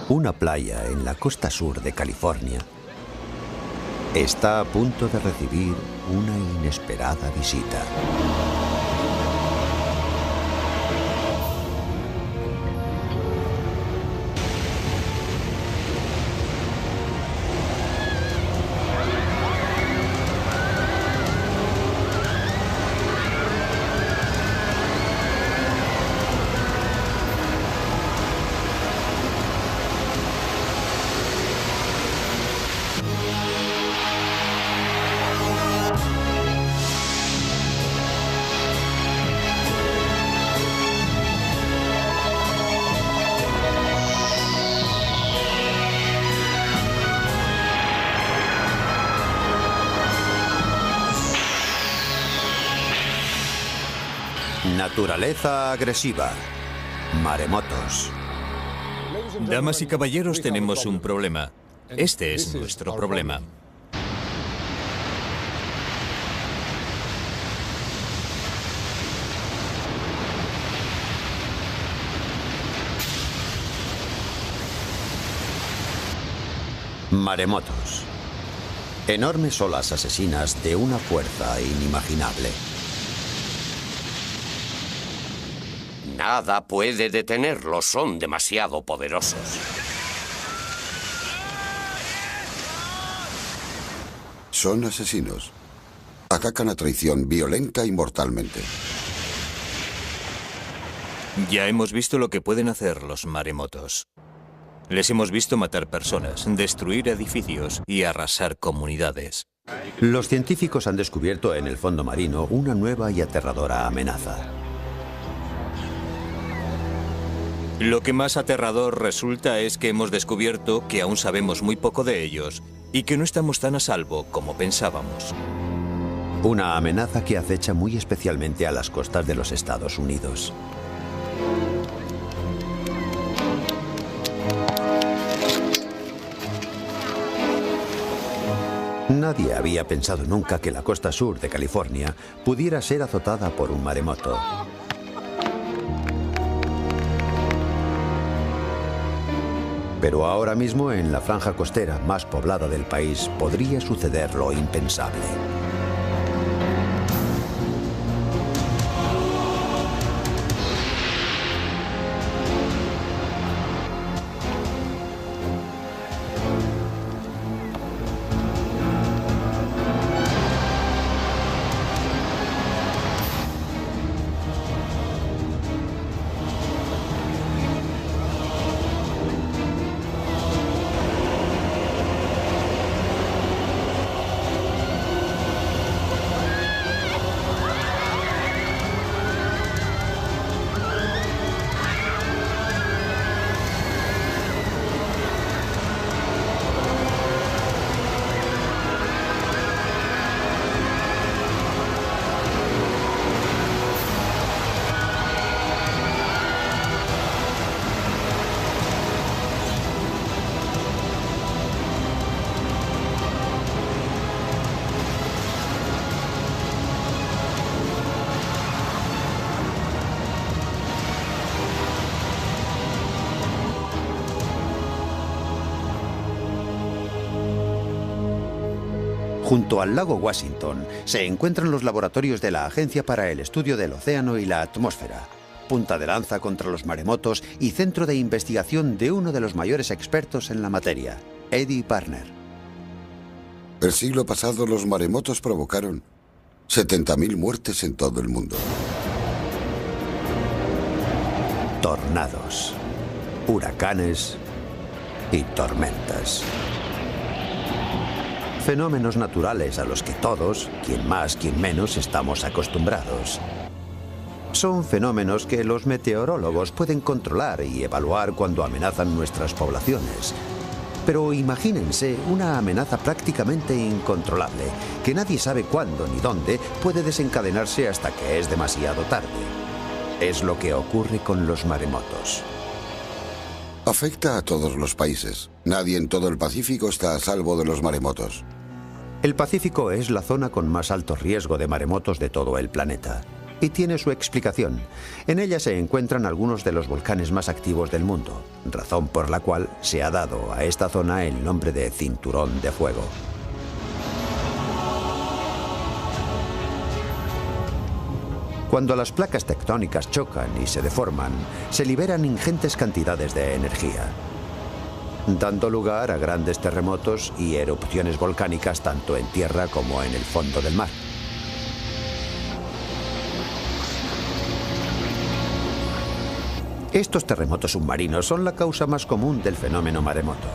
Una playa en la costa sur de California está a punto de recibir una inesperada visita. Naturaleza agresiva. Maremotos. Damas y caballeros, tenemos un problema. Este es nuestro problema. Maremotos. Enormes olas asesinas de una fuerza inimaginable. Nada puede detenerlos, son demasiado poderosos. Son asesinos. Atacan a traición violenta y mortalmente. Ya hemos visto lo que pueden hacer los maremotos. Les hemos visto matar personas, destruir edificios y arrasar comunidades. Los científicos han descubierto en el fondo marino una nueva y aterradora amenaza. Lo que más aterrador resulta es que hemos descubierto que aún sabemos muy poco de ellos y que no estamos tan a salvo como pensábamos. Una amenaza que acecha muy especialmente a las costas de los Estados Unidos. Nadie había pensado nunca que la costa sur de California pudiera ser azotada por un maremoto. Pero ahora mismo en la franja costera más poblada del país podría suceder lo impensable. Junto al lago Washington se encuentran los laboratorios de la Agencia para el Estudio del Océano y la Atmósfera, punta de lanza contra los maremotos y centro de investigación de uno de los mayores expertos en la materia, Eddie Barner. El siglo pasado los maremotos provocaron 70.000 muertes en todo el mundo. Tornados, huracanes y tormentas. Fenómenos naturales a los que todos, quien más, quien menos, estamos acostumbrados. Son fenómenos que los meteorólogos pueden controlar y evaluar cuando amenazan nuestras poblaciones. Pero imagínense una amenaza prácticamente incontrolable, que nadie sabe cuándo ni dónde puede desencadenarse hasta que es demasiado tarde. Es lo que ocurre con los maremotos. Afecta a todos los países. Nadie en todo el Pacífico está a salvo de los maremotos. El Pacífico es la zona con más alto riesgo de maremotos de todo el planeta. y tiene su explicación. En ella se encuentran algunos de los volcanes más activos del mundo, razón por la cual se ha dado a esta zona el nombre de Cinturón de Fuego. Cuando las placas tectónicas chocan y se deforman, se liberan ingentes cantidades de energía, dando lugar a grandes terremotos y erupciones volcánicas tanto en tierra como en el fondo del mar. Estos terremotos submarinos son la causa más común del fenómeno maremoto.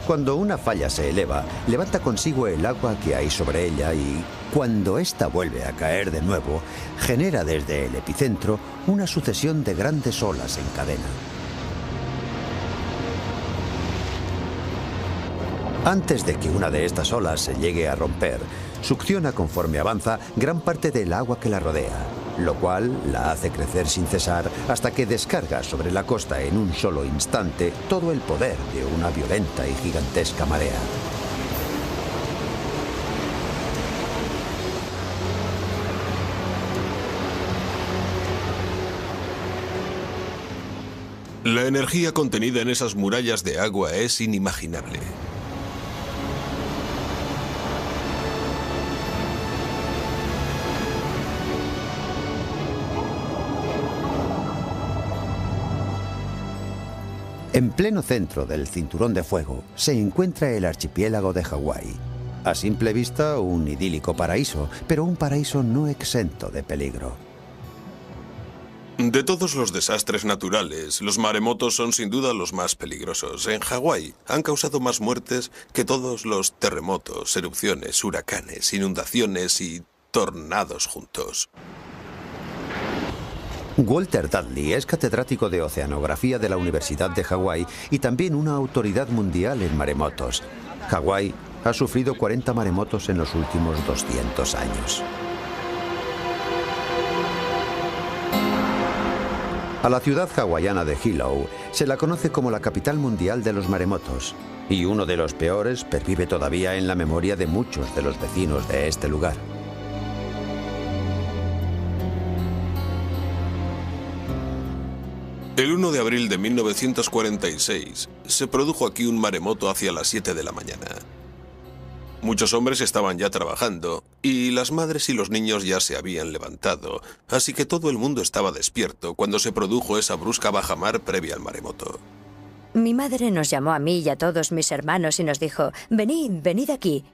Cuando una falla se eleva, levanta consigo el agua que hay sobre ella y, cuando ésta vuelve a caer de nuevo, genera desde el epicentro una sucesión de grandes olas en cadena. Antes de que una de estas olas se llegue a romper, succiona conforme avanza gran parte del agua que la rodea, lo cual la hace crecer sin cesar hasta que descarga sobre la costa en un solo instante todo el poder de una violenta y gigantesca marea. La energía contenida en esas murallas de agua es inimaginable. En pleno centro del Cinturón de Fuego se encuentra el archipiélago de Hawái. A simple vista, un idílico paraíso, pero un paraíso no exento de peligro. De todos los desastres naturales, los maremotos son sin duda los más peligrosos. En Hawái han causado más muertes que todos los terremotos, erupciones, huracanes, inundaciones y tornados juntos. Walter Dudley es catedrático de oceanografía de la Universidad de Hawái y también una autoridad mundial en maremotos. Hawái ha sufrido 40 maremotos en los últimos 200 años. A la ciudad hawaiana de Hilo se la conoce como la capital mundial de los maremotos, y uno de los peores pervive todavía en la memoria de muchos de los vecinos de este lugar. El 1 de abril de 1946 se produjo aquí un maremoto hacia las 7 de la mañana. Muchos hombres estaban ya trabajando y las madres y los niños ya se habían levantado, así que todo el mundo estaba despierto cuando se produjo esa brusca bajamar previa al maremoto. Mi madre nos llamó a mí y a todos mis hermanos y nos dijo: venid, venid aquí,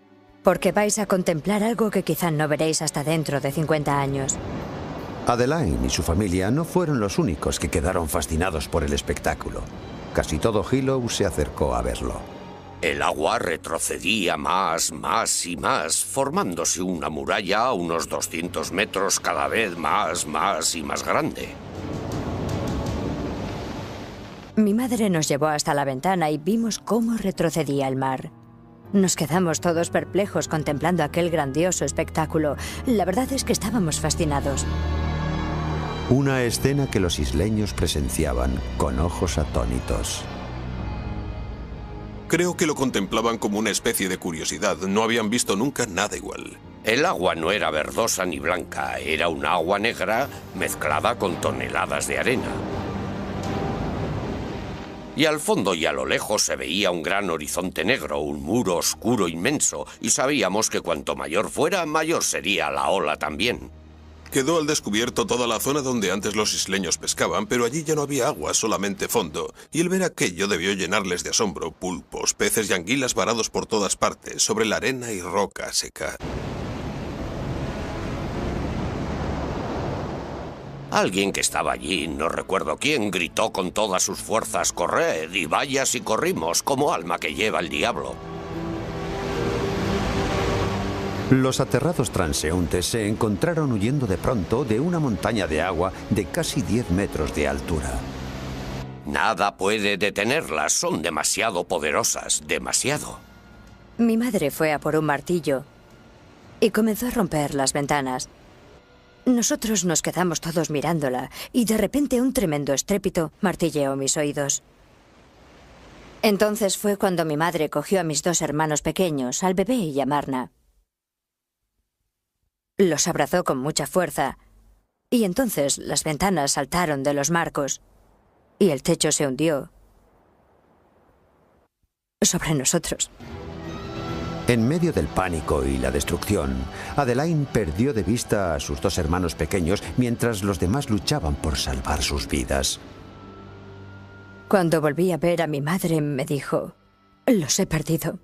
porque vais a contemplar algo que quizá no veréis hasta dentro de 50 años. Adeline y su familia no fueron los únicos que quedaron fascinados por el espectáculo. Casi todo Hilo se acercó a verlo. El agua retrocedía más y más, formándose una muralla a unos 200 metros cada vez más y más grande. Mi madre nos llevó hasta la ventana y vimos cómo retrocedía el mar. Nos quedamos todos perplejos contemplando aquel grandioso espectáculo. La verdad es que estábamos fascinados. Una escena que los isleños presenciaban con ojos atónitos. Creo que lo contemplaban como una especie de curiosidad. No habían visto nunca nada igual. El agua no era verdosa ni blanca, era un agua negra mezclada con toneladas de arena. Y al fondo y a lo lejos se veía un gran horizonte negro, un muro oscuro inmenso, y sabíamos que cuanto mayor fuera, mayor sería la ola también. Quedó al descubierto toda la zona donde antes los isleños pescaban, pero allí ya no había agua, solamente fondo. Y el ver aquello debió llenarles de asombro. Pulpos, peces y anguilas varados por todas partes, sobre la arena y roca seca. Alguien que estaba allí, no recuerdo quién, gritó con todas sus fuerzas: «¡Corred! Y vaya si corrimos, como alma que lleva el diablo». Los aterrados transeúntes se encontraron huyendo de pronto de una montaña de agua de casi 10 metros de altura. Nada puede detenerlas, son demasiado poderosas, demasiado. Mi madre fue a por un martillo y comenzó a romper las ventanas. Nosotros nos quedamos todos mirándola y de repente un tremendo estrépito martilleó mis oídos. Entonces fue cuando mi madre cogió a mis 2 hermanos pequeños, al bebé y a Marna. Los abrazó con mucha fuerza Y entonces las ventanas saltaron de los marcos y el techo se hundió sobre nosotros. En medio del pánico y la destrucción, Adeline perdió de vista a sus dos hermanos pequeños mientras los demás luchaban por salvar sus vidas. Cuando volví a ver a mi madre, me dijo: los he perdido.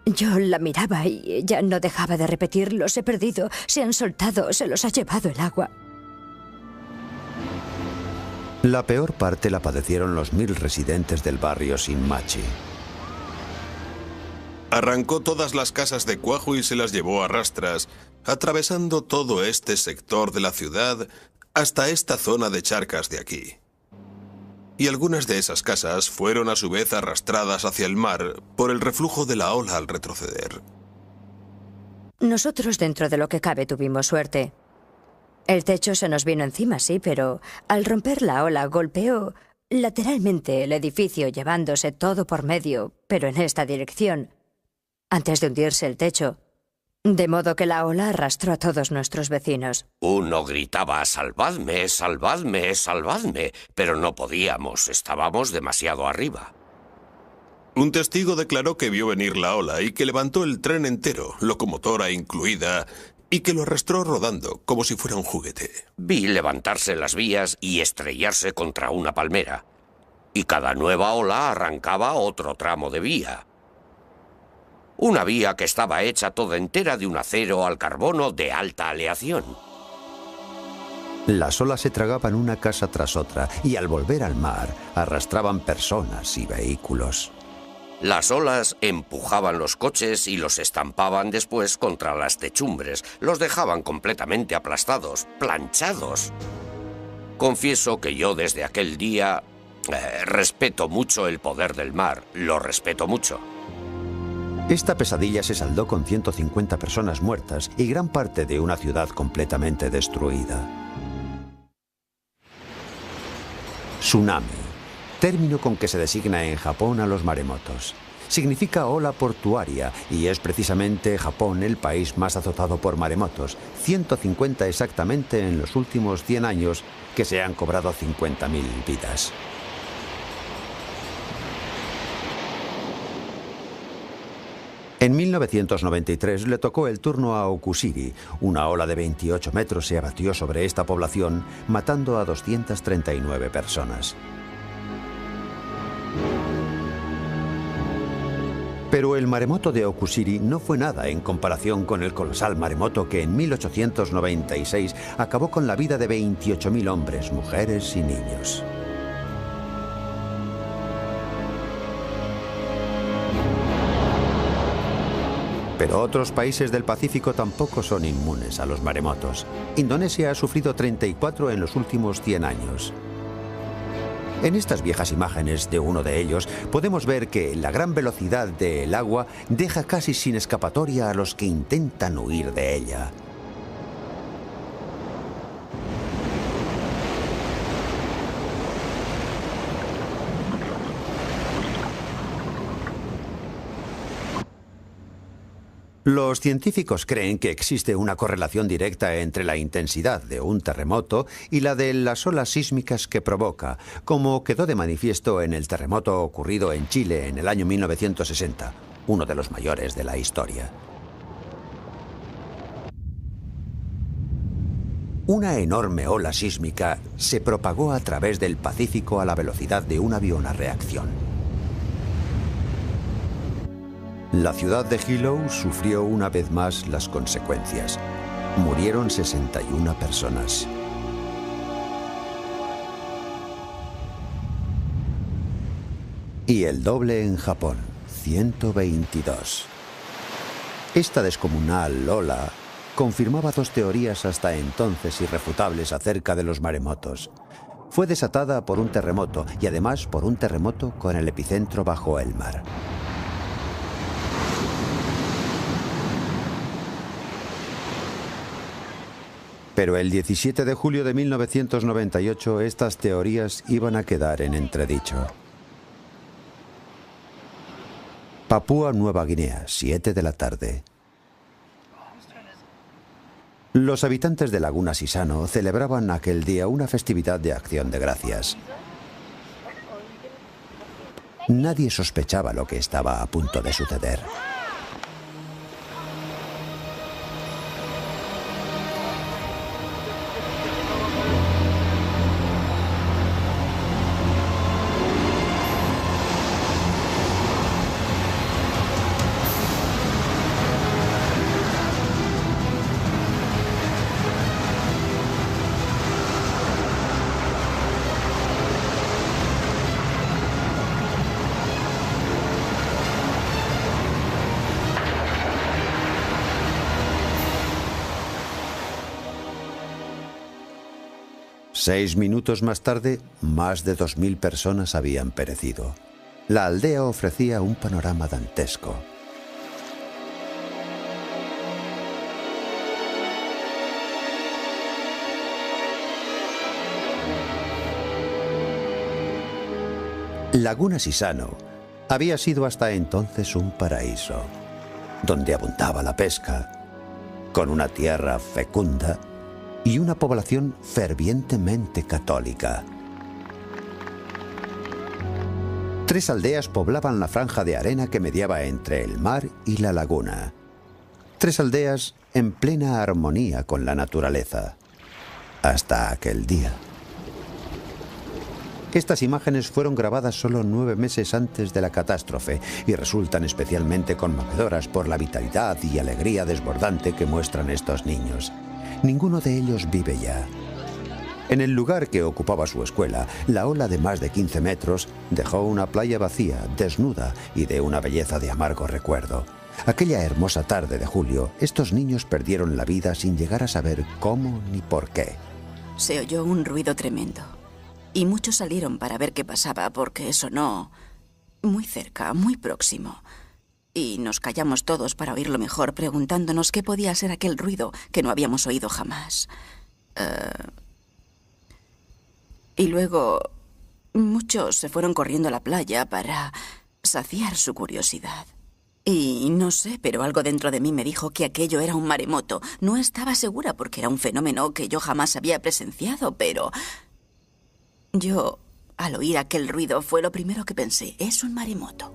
Yo la miraba y ella no dejaba de repetir: los he perdido, se han soltado, se los ha llevado el agua. La peor parte la padecieron los 1000 residentes del barrio Shinmachi. Arrancó todas las casas de cuajo y se las llevó a rastras, atravesando todo este sector de la ciudad hasta esta zona de charcas de aquí. Y algunas de esas casas fueron a su vez arrastradas hacia el mar por el reflujo de la ola al retroceder. Nosotros, dentro de lo que cabe, tuvimos suerte. El techo se nos vino encima, sí, pero al romper la ola golpeó lateralmente el edificio, llevándose todo por medio, pero en esta dirección, antes de hundirse el techo. De modo que la ola arrastró a todos nuestros vecinos. Uno gritaba: «Salvadme, salvadme, salvadme», pero no podíamos, estábamos demasiado arriba. Un testigo declaró que vio venir la ola y que levantó el tren entero, locomotora incluida, y que lo arrastró rodando, como si fuera un juguete. Vi levantarse las vías y estrellarse contra una palmera. Y cada nueva ola arrancaba otro tramo de vía. Una vía que estaba hecha toda entera de un acero al carbono de alta aleación. Las olas se tragaban una casa tras otra y al volver al mar arrastraban personas y vehículos. Las olas empujaban los coches y los estampaban después contra las techumbres. Los dejaban completamente aplastados, planchados. Confieso que yo desde aquel día respeto mucho el poder del mar. Lo respeto mucho. Esta pesadilla se saldó con 150 personas muertas y gran parte de una ciudad completamente destruida. Tsunami, término con que se designa en Japón a los maremotos. Significa ola portuaria y es precisamente Japón el país más azotado por maremotos, 150 exactamente en los últimos 100 años, que se han cobrado 50.000 vidas. En 1993 le tocó el turno a Okusiri. Una ola de 28 metros se abatió sobre esta población, matando a 239 personas. Pero el maremoto de Okusiri no fue nada en comparación con el colosal maremoto que en 1896 acabó con la vida de 28.000 hombres, mujeres y niños. Pero otros países del Pacífico tampoco son inmunes a los maremotos. Indonesia ha sufrido 34 en los últimos 100 años. En estas viejas imágenes de uno de ellos podemos ver que la gran velocidad del agua deja casi sin escapatoria a los que intentan huir de ella. Los científicos creen que existe una correlación directa entre la intensidad de un terremoto y la de las olas sísmicas que provoca, como quedó de manifiesto en el terremoto ocurrido en Chile en el año 1960, uno de los mayores de la historia. Una enorme ola sísmica se propagó a través del Pacífico a la velocidad de un avión a reacción. La ciudad de Hilo sufrió una vez más las consecuencias. Murieron 61 personas. Y el doble en Japón, 122. Esta descomunal ola confirmaba dos teorías hasta entonces irrefutables acerca de los maremotos. Fue desatada por un terremoto y además por un terremoto con el epicentro bajo el mar. Pero el 17 de julio de 1998 estas teorías iban a quedar en entredicho. Papúa Nueva Guinea, 7 de la tarde. Los habitantes de Laguna Sisano celebraban aquel día una festividad de Acción de Gracias. Nadie sospechaba lo que estaba a punto de suceder. Seis minutos más tarde, más de 2000 personas habían perecido. La aldea ofrecía un panorama dantesco. Laguna Sisano había sido hasta entonces un paraíso, donde abundaba la pesca, con una tierra fecunda y una población fervientemente católica. 3 aldeas poblaban la franja de arena que mediaba entre el mar y la laguna. 3 aldeas en plena armonía con la naturaleza. Hasta aquel día. Estas imágenes fueron grabadas solo 9 meses antes de la catástrofe y resultan especialmente conmovedoras por la vitalidad y alegría desbordante que muestran estos niños. Ninguno de ellos vive ya. En el lugar que ocupaba su escuela, la ola de más de 15 metros dejó una playa vacía, desnuda y de una belleza de amargo recuerdo. Aquella hermosa tarde de julio, estos niños perdieron la vida sin llegar a saber cómo ni por qué. Se oyó un ruido tremendo y muchos salieron para ver qué pasaba porque sonó muy cerca, muy próximo. Y nos callamos todos para oírlo mejor, preguntándonos qué podía ser aquel ruido que no habíamos oído jamás. Y luego muchos se fueron corriendo a la playa para saciar su curiosidad. Y no sé, pero algo dentro de mí me dijo que aquello era un maremoto. No estaba segura porque era un fenómeno que yo jamás había presenciado, pero yo, al oír aquel ruido, fue lo primero que pensé. Es un maremoto.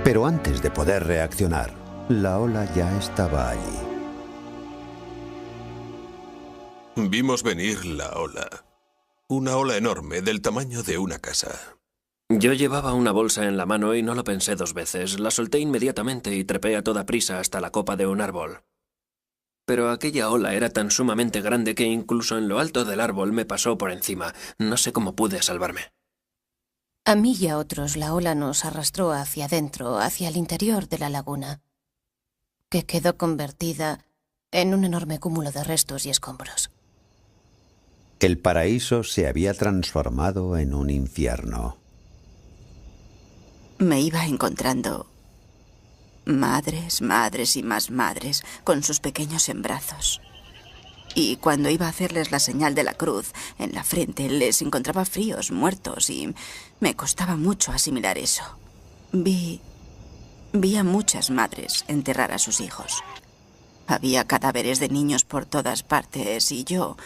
Pero antes de poder reaccionar, la ola ya estaba allí. Vimos venir la ola. Una ola enorme del tamaño de una casa. Yo llevaba una bolsa en la mano y no lo pensé 2 veces. La solté inmediatamente y trepé a toda prisa hasta la copa de un árbol. Pero aquella ola era tan sumamente grande que incluso en lo alto del árbol me pasó por encima. No sé cómo pude salvarme. A mí y a otros la ola nos arrastró hacia adentro, hacia el interior de la laguna, que quedó convertida en un enorme cúmulo de restos y escombros. El paraíso se había transformado en un infierno. Me iba encontrando madres, madres y más madres con sus pequeños en brazos. Y cuando iba a hacerles la señal de la cruz en la frente, les encontraba fríos, muertos, y me costaba mucho asimilar eso. Vi a muchas madres enterrar a sus hijos. Había cadáveres de niños por todas partes y yo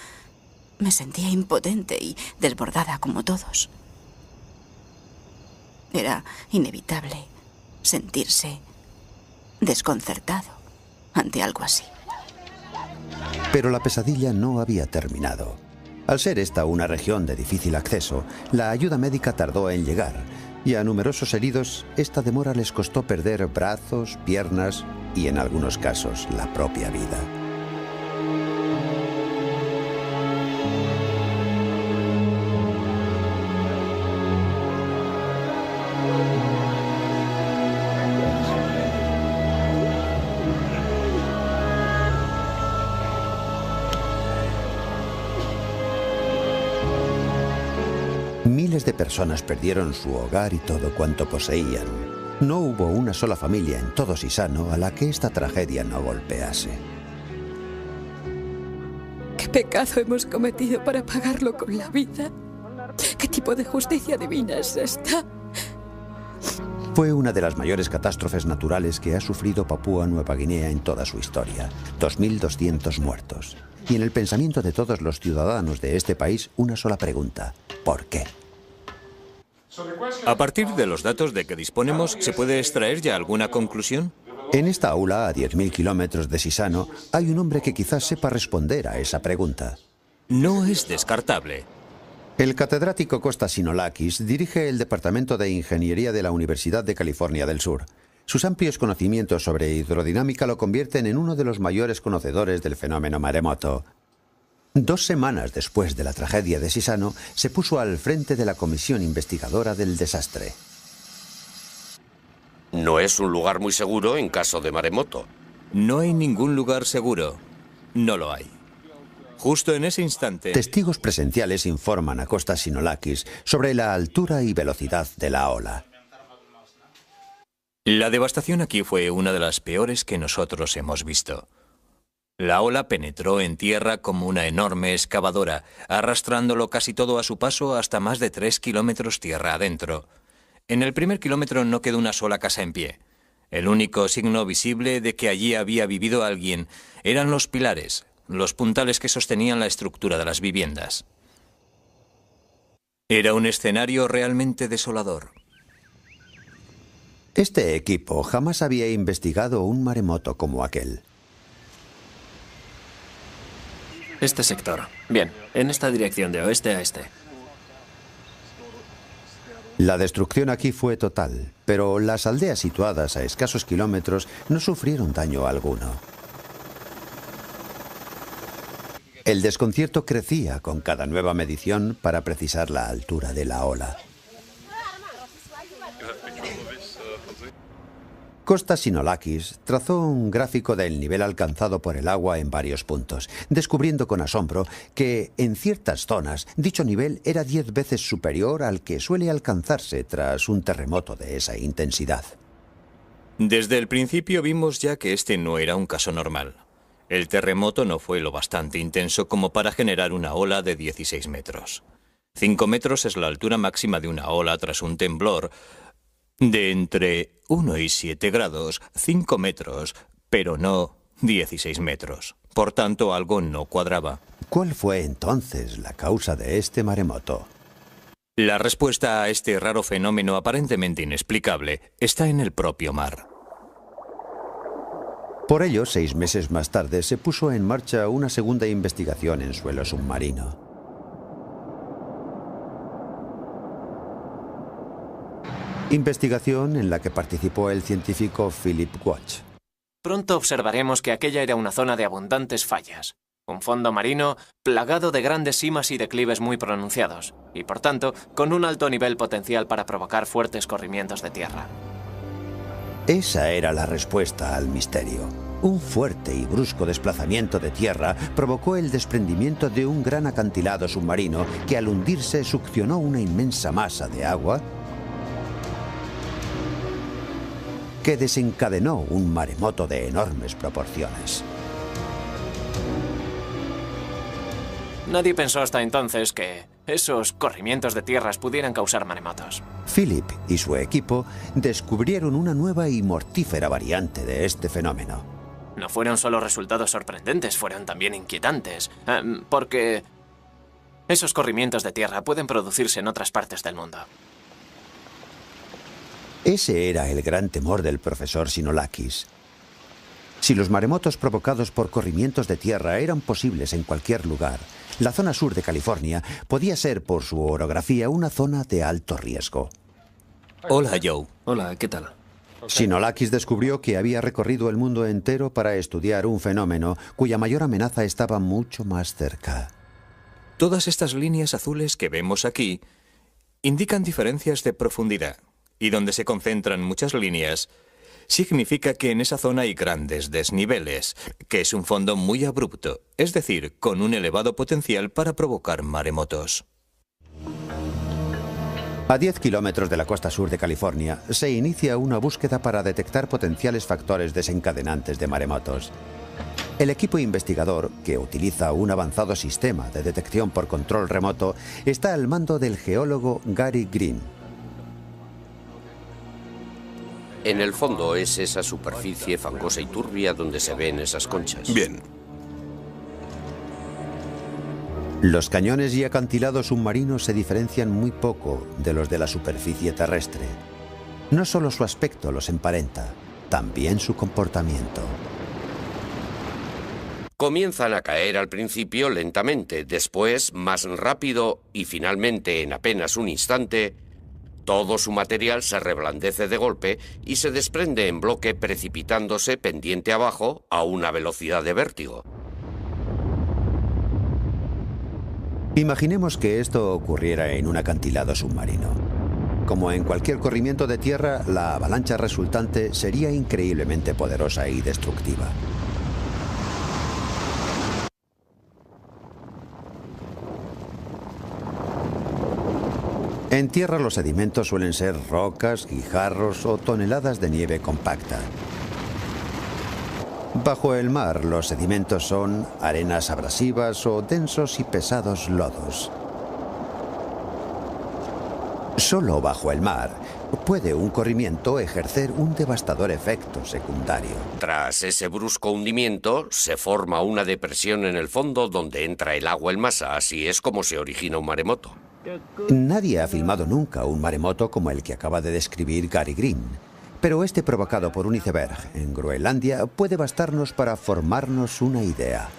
me sentía impotente y desbordada como todos. Era inevitable sentirse desconcertado ante algo así. Pero la pesadilla no había terminado. Al ser esta una región de difícil acceso, la ayuda médica tardó en llegar, y a numerosos heridos esta demora les costó perder brazos, piernas y, en algunos casos, la propia vida. Miles de personas perdieron su hogar y todo cuanto poseían. No hubo una sola familia en todo Sisano a la que esta tragedia no golpease. ¿Qué pecado hemos cometido para pagarlo con la vida? ¿Qué tipo de justicia divina es esta? Fue una de las mayores catástrofes naturales que ha sufrido Papúa Nueva Guinea en toda su historia. 2.200 muertos. Y en el pensamiento de todos los ciudadanos de este país, una sola pregunta: ¿por qué? A partir de los datos de que disponemos, ¿se puede extraer ya alguna conclusión? En esta aula, a 10.000 kilómetros de Sisano, hay un hombre que quizás sepa responder a esa pregunta. No es descartable. El catedrático Costas Sinolakis dirige el Departamento de Ingeniería de la Universidad de California del Sur. Sus amplios conocimientos sobre hidrodinámica lo convierten en uno de los mayores conocedores del fenómeno maremoto. 2 semanas después de la tragedia de Sisano, se puso al frente de la comisión investigadora del desastre. No es un lugar muy seguro en caso de maremoto. No hay ningún lugar seguro. No lo hay. Justo en ese instante... Testigos presenciales informan a Costas Sinolakis sobre la altura y velocidad de la ola. La devastación aquí fue una de las peores que nosotros hemos visto. La ola penetró en tierra como una enorme excavadora, arrastrándolo casi todo a su paso hasta más de 3 kilómetros tierra adentro. En el primer kilómetro no quedó una sola casa en pie. El único signo visible de que allí había vivido alguien eran los pilares, los puntales que sostenían la estructura de las viviendas. Era un escenario realmente desolador. Este equipo jamás había investigado un maremoto como aquel. Este sector. Bien, en esta dirección de oeste a este. La destrucción aquí fue total, pero las aldeas situadas a escasos kilómetros no sufrieron daño alguno. El desconcierto crecía con cada nueva medición para precisar la altura de la ola. Costas Sinolakis trazó un gráfico del nivel alcanzado por el agua en varios puntos, descubriendo con asombro que, en ciertas zonas, dicho nivel era 10 veces superior al que suele alcanzarse tras un terremoto de esa intensidad. Desde el principio vimos ya que este no era un caso normal. El terremoto no fue lo bastante intenso como para generar una ola de 16 metros. 5 metros es la altura máxima de una ola tras un temblor de entre 1 y 7 grados, 5 metros, pero no 16 metros. Por tanto, algo no cuadraba. ¿Cuál fue entonces la causa de este maremoto? La respuesta a este raro fenómeno aparentemente inexplicable está en el propio mar. Por ello, 6 meses más tarde, se puso en marcha una segunda investigación en suelo submarino. Investigación en la que participó el científico Philip Watch. Pronto observaremos que aquella era una zona de abundantes fallas. Un fondo marino plagado de grandes simas y declives muy pronunciados, y por tanto, con un alto nivel potencial para provocar fuertes corrimientos de tierra. Esa era la respuesta al misterio. Un fuerte y brusco desplazamiento de tierra provocó el desprendimiento de un gran acantilado submarino que al hundirse succionó una inmensa masa de agua que desencadenó un maremoto de enormes proporciones. Nadie pensó hasta entonces que esos corrimientos de tierras pudieran causar maremotos. Philip y su equipo descubrieron una nueva y mortífera variante de este fenómeno. No fueron solo resultados sorprendentes, fueron también inquietantes, porque esos corrimientos de tierra pueden producirse en otras partes del mundo. Ese era el gran temor del profesor Sinolakis. Si los maremotos provocados por corrimientos de tierra eran posibles en cualquier lugar, la zona sur de California podía ser, por su orografía, una zona de alto riesgo. Hola, Joe. Hola, ¿qué tal? Sinolakis descubrió que había recorrido el mundo entero para estudiar un fenómeno cuya mayor amenaza estaba mucho más cerca. Todas estas líneas azules que vemos aquí indican diferencias de profundidad. Y donde se concentran muchas líneas, significa que en esa zona hay grandes desniveles, que es un fondo muy abrupto, es decir, con un elevado potencial para provocar maremotos. A 10 kilómetros de la costa sur de California, se inicia una búsqueda para detectar potenciales factores desencadenantes de maremotos. El equipo investigador, que utiliza un avanzado sistema de detección por control remoto, está al mando del geólogo Gary Green. En el fondo es esa superficie fangosa y turbia donde se ven esas conchas. Bien. Los cañones y acantilados submarinos se diferencian muy poco de los de la superficie terrestre. No solo su aspecto los emparenta, también su comportamiento. Comienzan a caer al principio lentamente, después más rápido y finalmente en apenas un instante, todo su material se reblandece de golpe y se desprende en bloque precipitándose pendiente abajo a una velocidad de vértigo. Imaginemos que esto ocurriera en un acantilado submarino. Como en cualquier corrimiento de tierra, la avalancha resultante sería increíblemente poderosa y destructiva. En tierra los sedimentos suelen ser rocas, guijarros o toneladas de nieve compacta. Bajo el mar, los sedimentos son arenas abrasivas o densos y pesados lodos. Solo bajo el mar puede un corrimiento ejercer un devastador efecto secundario. Tras ese brusco hundimiento, se forma una depresión en el fondo donde entra el agua en masa. Así es como se origina un maremoto. Nadie ha filmado nunca un maremoto como el que acaba de describir Gary Green. Pero este provocado por un iceberg en Groenlandia puede bastarnos para formarnos una idea.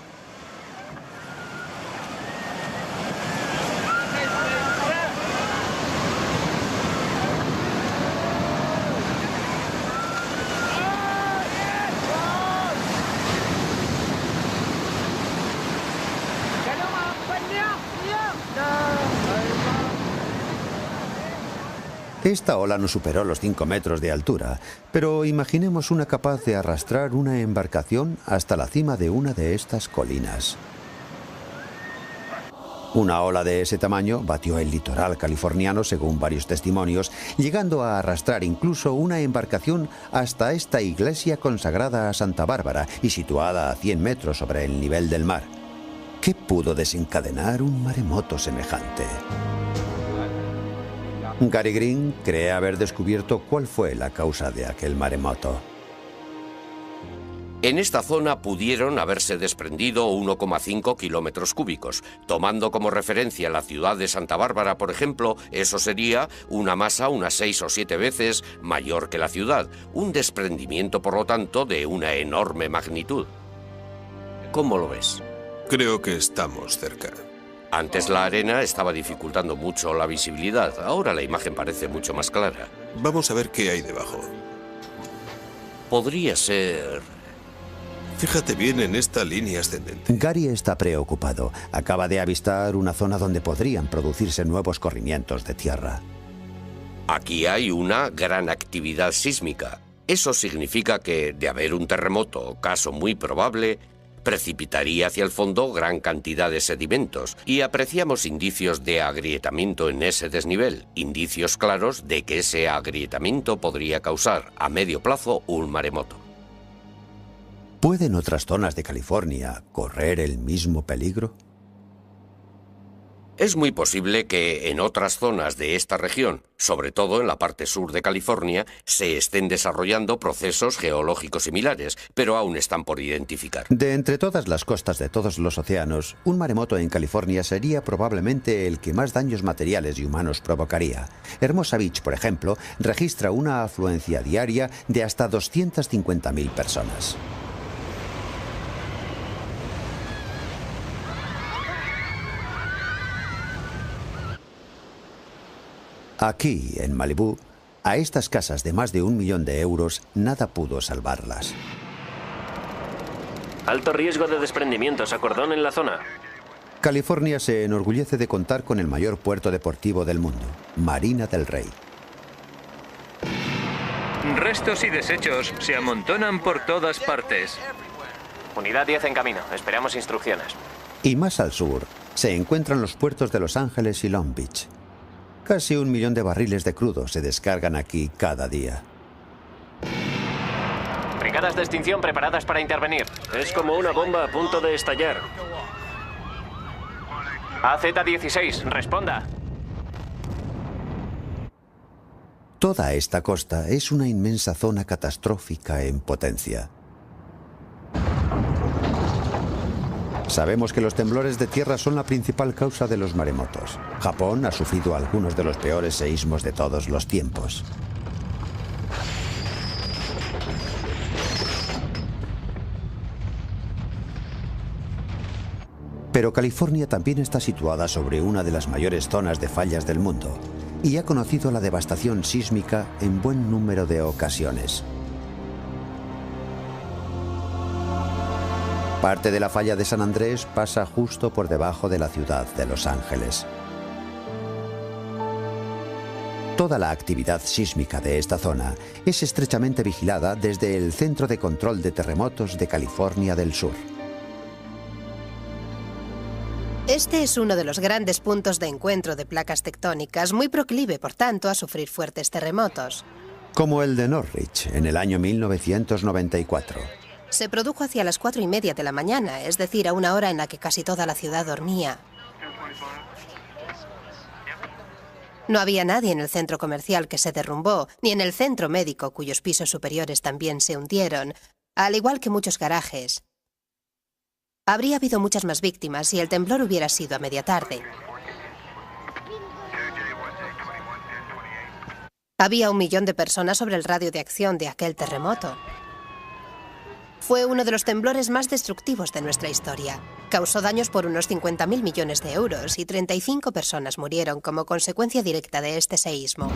Esta ola no superó los 5 metros de altura, pero imaginemos una capaz de arrastrar una embarcación hasta la cima de una de estas colinas. Una ola de ese tamaño batió el litoral californiano, según varios testimonios, llegando a arrastrar incluso una embarcación hasta esta iglesia consagrada a Santa Bárbara y situada a 100 metros sobre el nivel del mar. ¿Qué pudo desencadenar un maremoto semejante? Gary Green cree haber descubierto cuál fue la causa de aquel maremoto. En esta zona pudieron haberse desprendido 1,5 kilómetros cúbicos. Tomando como referencia la ciudad de Santa Bárbara, por ejemplo, eso sería una masa unas 6 o 7 veces mayor que la ciudad. Un desprendimiento, por lo tanto, de una enorme magnitud. ¿Cómo lo ves? Creo que estamos cerca. Antes la arena estaba dificultando mucho la visibilidad. Ahora la imagen parece mucho más clara. Vamos a ver qué hay debajo. Podría ser... Fíjate bien en esta línea ascendente. Gary está preocupado. Acaba de avistar una zona donde podrían producirse nuevos corrimientos de tierra. Aquí hay una gran actividad sísmica. Eso significa que, de haber un terremoto, caso muy probable, precipitaría hacia el fondo gran cantidad de sedimentos y apreciamos indicios de agrietamiento en ese desnivel, indicios claros de que ese agrietamiento podría causar a medio plazo un maremoto. ¿Pueden otras zonas de California correr el mismo peligro? Es muy posible que en otras zonas de esta región, sobre todo en la parte sur de California, se estén desarrollando procesos geológicos similares, pero aún están por identificar. De entre todas las costas de todos los océanos, un maremoto en California sería probablemente el que más daños materiales y humanos provocaría. Hermosa Beach, por ejemplo, registra una afluencia diaria de hasta 250.000 personas. Aquí, en Malibú, a estas casas de más de 1 millón de euros, nada pudo salvarlas. Alto riesgo de desprendimientos a cordón en la zona. California se enorgullece de contar con el mayor puerto deportivo del mundo, Marina del Rey. Restos y desechos se amontonan por todas partes. Unidad 10 en camino. Esperamos instrucciones. Y más al sur, se encuentran los puertos de Los Ángeles y Long Beach. Casi 1 millón de barriles de crudo se descargan aquí cada día. Brigadas de extinción preparadas para intervenir. Es como una bomba a punto de estallar. AZ-16, responda. Toda esta costa es una inmensa zona catastrófica en potencia. Sabemos que los temblores de tierra son la principal causa de los maremotos. Japón ha sufrido algunos de los peores seísmos de todos los tiempos. Pero California también está situada sobre una de las mayores zonas de fallas del mundo y ha conocido la devastación sísmica en buen número de ocasiones. Parte de la falla de San Andrés pasa justo por debajo de la ciudad de Los Ángeles. Toda la actividad sísmica de esta zona es estrechamente vigilada desde el Centro de Control de Terremotos de California del Sur. Este es uno de los grandes puntos de encuentro de placas tectónicas, muy proclive, por tanto, a sufrir fuertes terremotos. Como el de Norwich en el año 1994. Se produjo hacia las 4:30 de la mañana, es decir, a una hora en la que casi toda la ciudad dormía. No había nadie en el centro comercial que se derrumbó, ni en el centro médico, cuyos pisos superiores también se hundieron, al igual que muchos garajes. Habría habido muchas más víctimas si el temblor hubiera sido a media tarde. Había 1 millón de personas sobre el radio de acción de aquel terremoto. Fue uno de los temblores más destructivos de nuestra historia. Causó daños por unos 50.000 millones de euros y 35 personas murieron como consecuencia directa de este seísmo.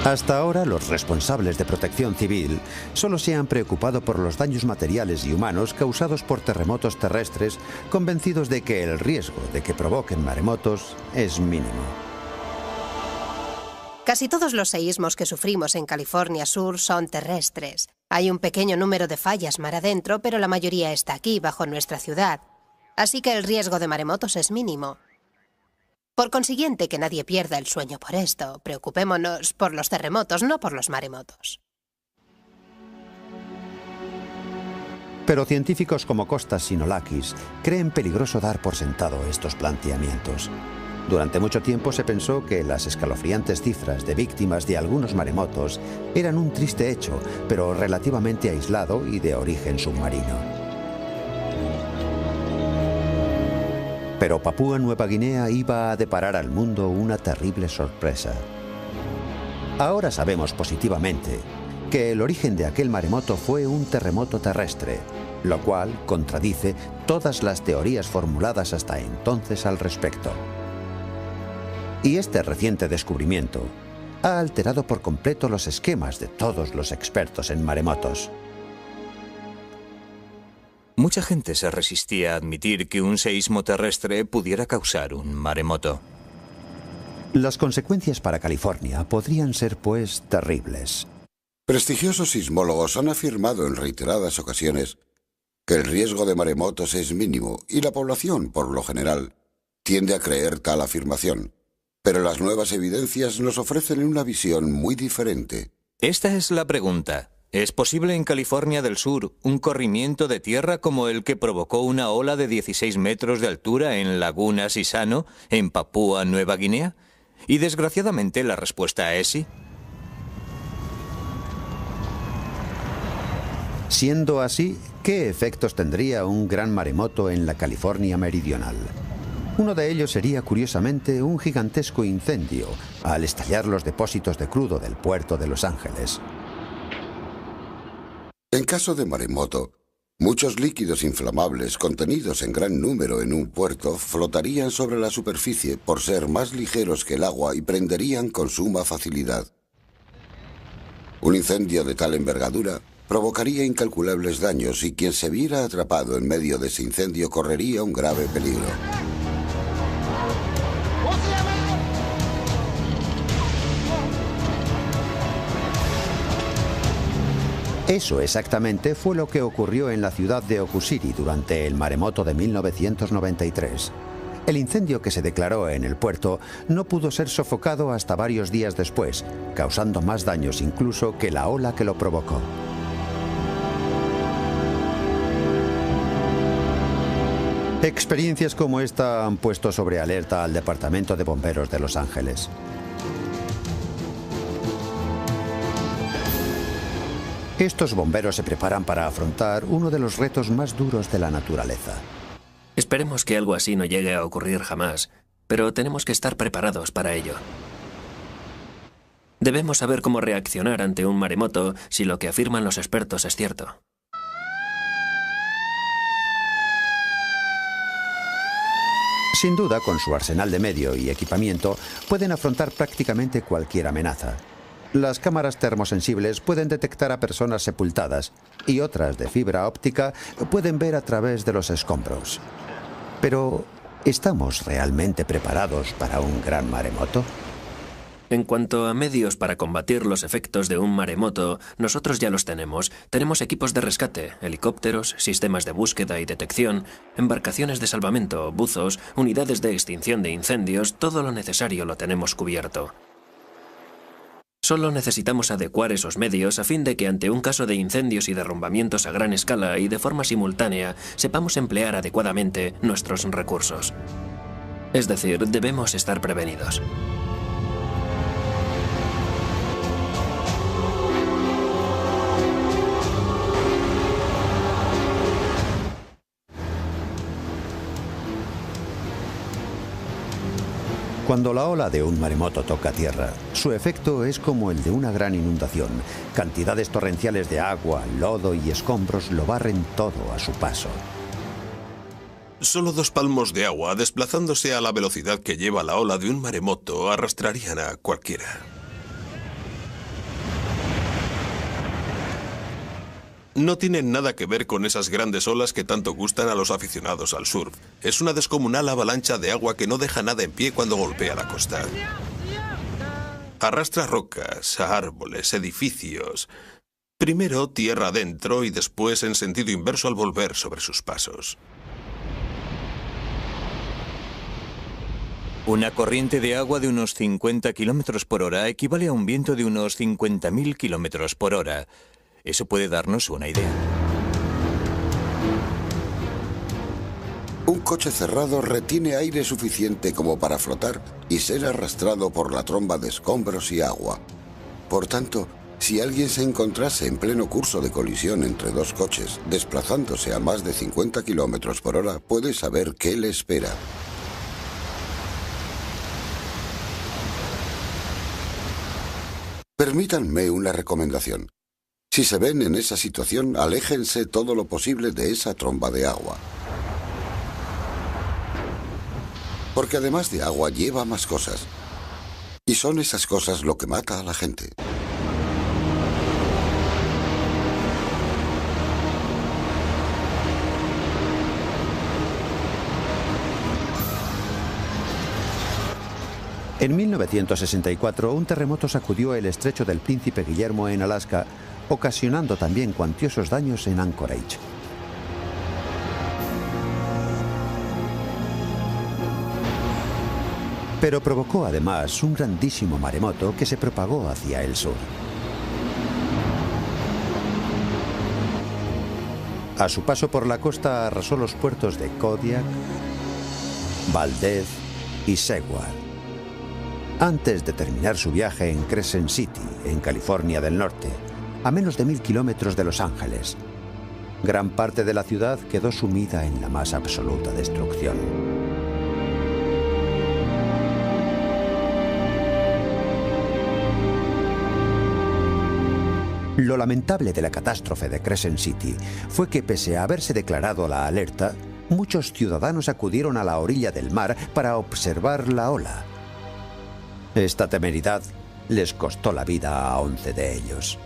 Hasta ahora, los responsables de protección civil solo se han preocupado por los daños materiales y humanos causados por terremotos terrestres, convencidos de que el riesgo de que provoquen maremotos es mínimo. Casi todos los seísmos que sufrimos en California Sur son terrestres. Hay un pequeño número de fallas mar adentro, pero la mayoría está aquí, bajo nuestra ciudad. Así que el riesgo de maremotos es mínimo. Por consiguiente, que nadie pierda el sueño por esto. Preocupémonos por los terremotos, no por los maremotos. Pero científicos como Kostas Sinolakis creen peligroso dar por sentado estos planteamientos. Durante mucho tiempo se pensó que las escalofriantes cifras de víctimas de algunos maremotos eran un triste hecho, pero relativamente aislado y de origen submarino. Pero Papúa Nueva Guinea iba a deparar al mundo una terrible sorpresa. Ahora sabemos positivamente que el origen de aquel maremoto fue un terremoto terrestre, lo cual contradice todas las teorías formuladas hasta entonces al respecto. Y este reciente descubrimiento ha alterado por completo los esquemas de todos los expertos en maremotos. Mucha gente se resistía a admitir que un seísmo terrestre pudiera causar un maremoto. Las consecuencias para California podrían ser, pues, terribles. Prestigiosos sismólogos han afirmado en reiteradas ocasiones que el riesgo de maremotos es mínimo y la población, por lo general, tiende a creer tal afirmación. Pero las nuevas evidencias nos ofrecen una visión muy diferente. Esta es la pregunta. ¿Es posible en California del Sur un corrimiento de tierra como el que provocó una ola de 16 metros de altura en Laguna Sisano, en Papúa Nueva Guinea? Y desgraciadamente la respuesta es sí. Siendo así, ¿qué efectos tendría un gran maremoto en la California meridional? Uno de ellos sería, curiosamente, un gigantesco incendio al estallar los depósitos de crudo del puerto de Los Ángeles. En caso de maremoto, muchos líquidos inflamables contenidos en gran número en un puerto flotarían sobre la superficie por ser más ligeros que el agua y prenderían con suma facilidad. Un incendio de tal envergadura provocaría incalculables daños y quien se viera atrapado en medio de ese incendio correría un grave peligro. Eso exactamente fue lo que ocurrió en la ciudad de Okusiri durante el maremoto de 1993. El incendio que se declaró en el puerto no pudo ser sofocado hasta varios días después, causando más daños incluso que la ola que lo provocó. Experiencias como esta han puesto sobre alerta al Departamento de Bomberos de Los Ángeles. Estos bomberos se preparan para afrontar uno de los retos más duros de la naturaleza. Esperemos que algo así no llegue a ocurrir jamás, pero tenemos que estar preparados para ello. Debemos saber cómo reaccionar ante un maremoto si lo que afirman los expertos es cierto. Sin duda, con su arsenal de medio y equipamiento, pueden afrontar prácticamente cualquier amenaza. Las cámaras termosensibles pueden detectar a personas sepultadas y otras de fibra óptica pueden ver a través de los escombros. Pero, ¿estamos realmente preparados para un gran maremoto? En cuanto a medios para combatir los efectos de un maremoto, nosotros ya los tenemos. Tenemos equipos de rescate, helicópteros, sistemas de búsqueda y detección, embarcaciones de salvamento, buzos, unidades de extinción de incendios, todo lo necesario lo tenemos cubierto. Solo necesitamos adecuar esos medios a fin de que ante un caso de incendios y derrumbamientos a gran escala y de forma simultánea, sepamos emplear adecuadamente nuestros recursos. Es decir, debemos estar prevenidos. Cuando la ola de un maremoto toca tierra, su efecto es como el de una gran inundación. Cantidades torrenciales de agua, lodo y escombros lo barren todo a su paso. Solo 2 palmos de agua, desplazándose a la velocidad que lleva la ola de un maremoto, arrastrarían a cualquiera. No tienen nada que ver con esas grandes olas que tanto gustan a los aficionados al surf. Es una descomunal avalancha de agua que no deja nada en pie cuando golpea la costa. Arrastra rocas, árboles, edificios. Primero tierra adentro y después en sentido inverso al volver sobre sus pasos. Una corriente de agua de unos 50 km por hora equivale a un viento de unos 50.000 km por hora. Eso puede darnos una idea. Un coche cerrado retiene aire suficiente como para flotar y ser arrastrado por la tromba de escombros y agua. Por tanto, si alguien se encontrase en pleno curso de colisión entre 2 coches, desplazándose a más de 50 km por hora, puede saber qué le espera. Permítanme una recomendación. Si se ven en esa situación, aléjense todo lo posible de esa tromba de agua. Porque además de agua lleva más cosas. Y son esas cosas lo que mata a la gente. En 1964, un terremoto sacudió el estrecho del Príncipe Guillermo en Alaska, ocasionando también cuantiosos daños en Anchorage. Pero provocó además un grandísimo maremoto que se propagó hacia el sur. A su paso por la costa arrasó los puertos de Kodiak, Valdez y Seward, antes de terminar su viaje en Crescent City, en California del Norte, a menos de 1000 kilómetros de Los Ángeles. Gran parte de la ciudad quedó sumida en la más absoluta destrucción. Lo lamentable de la catástrofe de Crescent City fue que, pese a haberse declarado la alerta, muchos ciudadanos acudieron a la orilla del mar para observar la ola. Esta temeridad les costó la vida a 11 de ellos.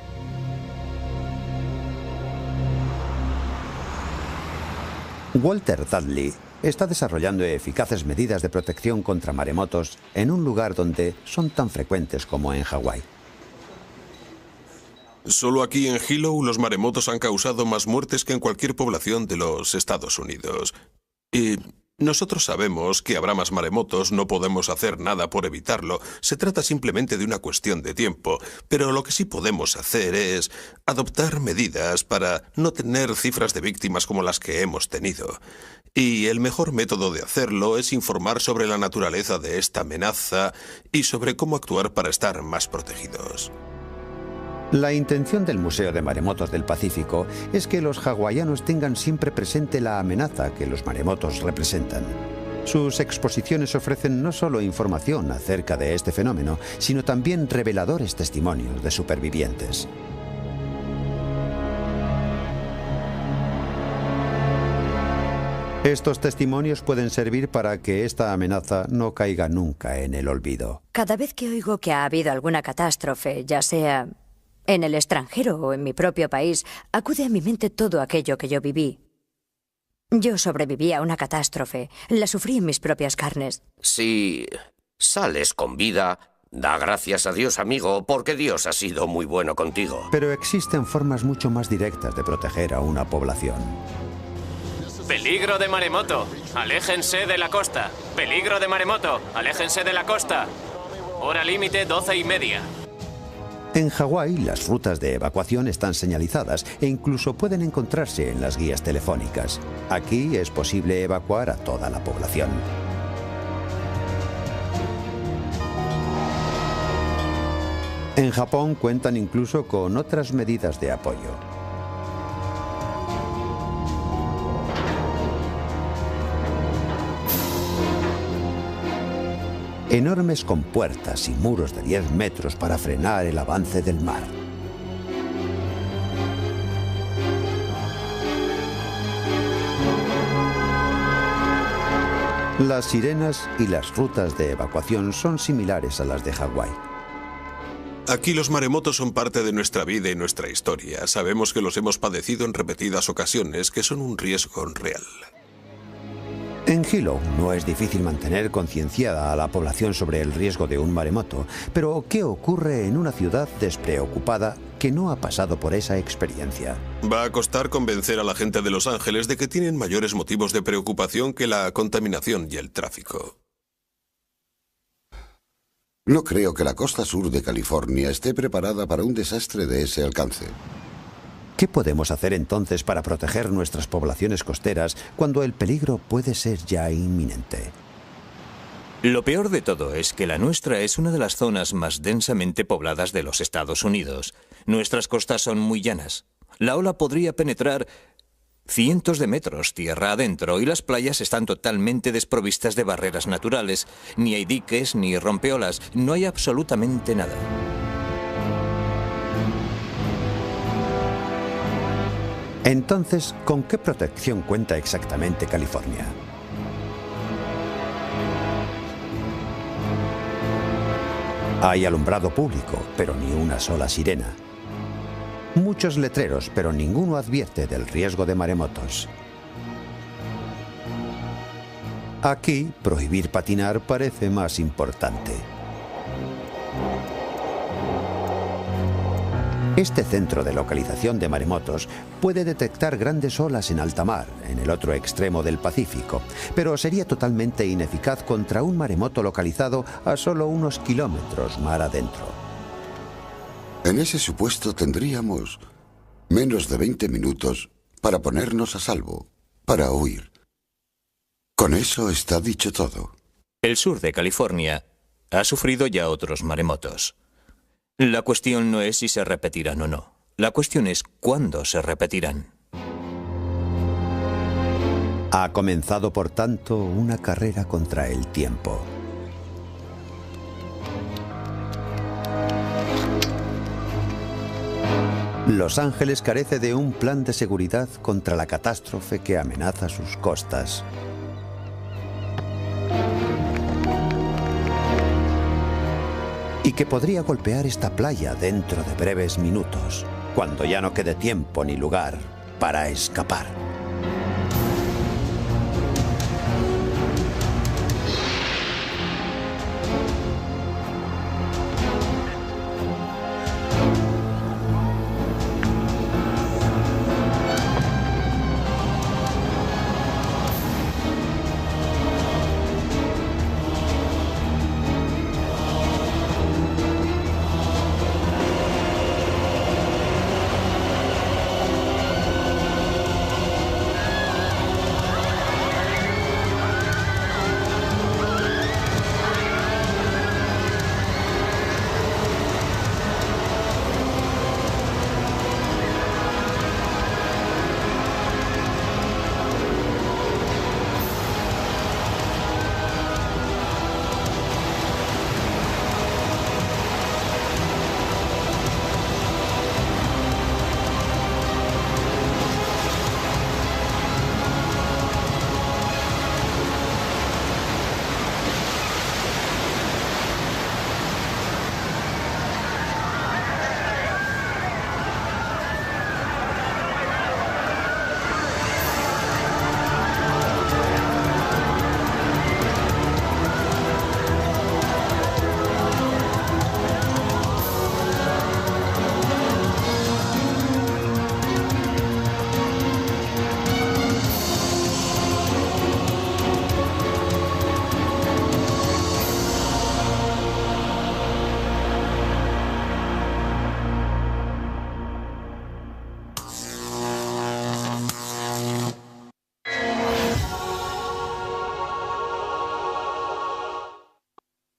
Walter Dudley está desarrollando eficaces medidas de protección contra maremotos en un lugar donde son tan frecuentes como en Hawái. Solo aquí en Hilo los maremotos han causado más muertes que en cualquier población de los Estados Unidos. Y nosotros sabemos que habrá más maremotos, no podemos hacer nada por evitarlo. Se trata simplemente de una cuestión de tiempo. Pero lo que sí podemos hacer es adoptar medidas para no tener cifras de víctimas como las que hemos tenido. Y el mejor método de hacerlo es informar sobre la naturaleza de esta amenaza y sobre cómo actuar para estar más protegidos. La intención del Museo de Maremotos del Pacífico es que los hawaianos tengan siempre presente la amenaza que los maremotos representan. Sus exposiciones ofrecen no solo información acerca de este fenómeno, sino también reveladores testimonios de supervivientes. Estos testimonios pueden servir para que esta amenaza no caiga nunca en el olvido. Cada vez que oigo que ha habido alguna catástrofe, ya sea en el extranjero o en mi propio país, acude a mi mente todo aquello que yo viví. Yo sobreviví a una catástrofe, la sufrí en mis propias carnes. Si sales con vida, da gracias a Dios, amigo, porque Dios ha sido muy bueno contigo. Pero existen formas mucho más directas de proteger a una población. Peligro de maremoto. Aléjense de la costa. Peligro de maremoto. Aléjense de la costa. Hora límite 12:30. En Hawái, las rutas de evacuación están señalizadas e incluso pueden encontrarse en las guías telefónicas. Aquí es posible evacuar a toda la población. En Japón cuentan incluso con otras medidas de apoyo. Enormes compuertas y muros de 10 metros para frenar el avance del mar. Las sirenas y las rutas de evacuación son similares a las de Hawái. Aquí los maremotos son parte de nuestra vida y nuestra historia. Sabemos que los hemos padecido en repetidas ocasiones, que son un riesgo real. En Hilo no es difícil mantener concienciada a la población sobre el riesgo de un maremoto, pero ¿qué ocurre en una ciudad despreocupada que no ha pasado por esa experiencia? Va a costar convencer a la gente de Los Ángeles de que tienen mayores motivos de preocupación que la contaminación y el tráfico. No creo que la costa sur de California esté preparada para un desastre de ese alcance. ¿Qué podemos hacer entonces para proteger nuestras poblaciones costeras cuando el peligro puede ser ya inminente? Lo peor de todo es que la nuestra es una de las zonas más densamente pobladas de los Estados Unidos. Nuestras costas son muy llanas. La ola podría penetrar cientos de metros tierra adentro y las playas están totalmente desprovistas de barreras naturales. Ni hay diques ni rompeolas, no hay absolutamente nada. Entonces, ¿con qué protección cuenta exactamente California? Hay alumbrado público, pero ni una sola sirena. Muchos letreros, pero ninguno advierte del riesgo de maremotos. Aquí, prohibir patinar parece más importante. Este centro de localización de maremotos puede detectar grandes olas en alta mar, en el otro extremo del Pacífico, pero sería totalmente ineficaz contra un maremoto localizado a solo unos kilómetros mar adentro. En ese supuesto tendríamos menos de 20 minutos para ponernos a salvo, para huir. Con eso está dicho todo. El sur de California ha sufrido ya otros maremotos. La cuestión no es si se repetirán o no. La cuestión es cuándo se repetirán. Ha comenzado, por tanto, una carrera contra el tiempo. Los Ángeles carece de un plan de seguridad contra la catástrofe que amenaza sus costas. Y que podría golpear esta playa dentro de breves minutos, cuando ya no quede tiempo ni lugar para escapar.